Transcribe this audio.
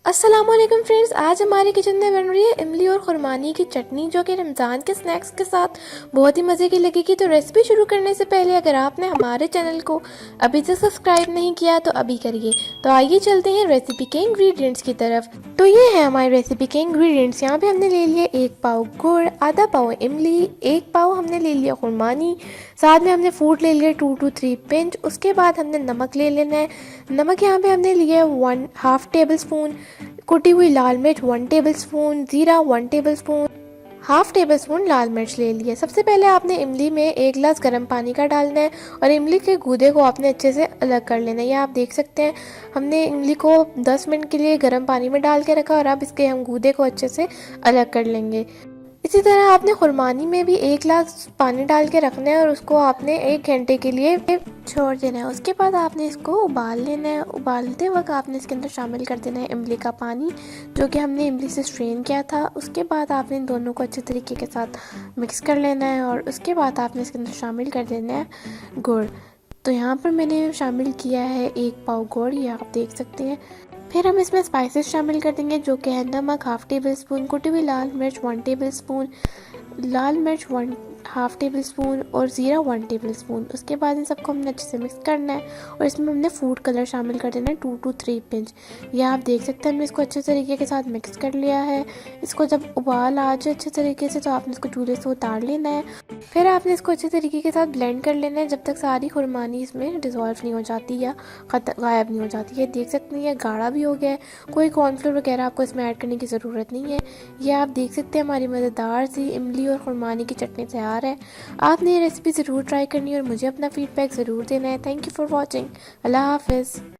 अस्सलामुअलैकुम फ्रेंड्स, आज हमारे किचन में बन रही है इमली और खुरमानी की चटनी जो कि रमज़ान के स्नैक्स के साथ बहुत ही मज़े की लगेगी। तो रेसिपी शुरू करने से पहले अगर आपने हमारे चैनल को अभी तक सब्सक्राइब नहीं किया तो अभी करिए। तो आइए चलते हैं रेसिपी के इंग्रेडिएंट्स की तरफ। तो ये है हमारी रेसिपी के इंग्रेडिएंट्स। यहाँ पे हमने ले लिया 1 पाव गुड़, आधा पाव इमली, 1 पाव हमने ले लिया खुरमानी, साथ में हमने फूड ले लिया 2 to 3 पिंच। उसके बाद हमने नमक ले लेना है। नमक यहाँ पे हमने लिया 1/2 टेबल स्पून, कुटी हुई लाल मिर्च 1 टेबल स्पून, ज़ीरा 1 tablespoon, half tablespoon लाल मिर्च ले लिया। सबसे पहले आपने इमली में 1 गिलास गर्म पानी का डालना है और इमली के गूदे को आपने अच्छे से अलग कर लेना है। ये आप देख सकते हैं हमने इमली को 10 मिनट के लिए गर्म पानी में डाल के रखा और अब इसके हम गूदे को अच्छे से अलग कर लेंगे। इसी तरह आपने खुरमानी में भी 1 गिलास पानी डाल के रखना है और उसको आपने 1 घंटे के लिए छोड़ देना है। उसके बाद आपने इसको उबाल लेना है। उबालते वक्त आपने इसके अंदर शामिल कर देना है इमली का पानी जो कि हमने इमली से स्ट्रेन किया था। उसके बाद आपने इन दोनों को अच्छे तरीके के साथ मिक्स कर लेना है और उसके बाद आपने इसके अंदर शामिल कर देना है गुड़। तो यहाँ पर मैंने शामिल किया है 1 पाव गुड़, ये आप देख सकते हैं। फिर हम इसमें स्पाइसेस शामिल कर देंगे जो कि है नमक 1/2 टेबल स्पून, कुटी हुई लाल मिर्च 1 टेबल स्पून, लाल मिर्च 1/2 टेबल स्पून और ज़ीरा 1 टेबल स्पून। उसके बाद इन सबको हमने अच्छे से मिक्स करना है और इसमें हमने फूड कलर शामिल कर देना है 2 to 3 पिंच। यह आप देख सकते हैं हमने इसको अच्छे तरीके के साथ मिक्स कर लिया है। इसको जब उबाल आ जाए अच्छे तरीके से तो आपने इसको चूल्हे से उतार लेना है। फिर आपने इसको अच्छे तरीके के साथ ब्लेंड कर लेना है जब तक सारी खुरमानी इसमें डिज़ोल्व नहीं हो जाती या गायब नहीं हो जाती है। देख सकते हैं गाढ़ा भी हो गया है, कोई कॉर्नफ्लोर वगैरह आपको इसमें ऐड करने की ज़रूरत नहीं है। ये आप देख सकते हैं हमारी मज़ेदार सी इमली और खुरमानी की चटनी तैयार है। आपने ये रेसिपी ज़रूर ट्राई करनी है और मुझे अपना फीडबैक ज़रूर देना है। Thank you for watching. अल्लाह हाफिज़।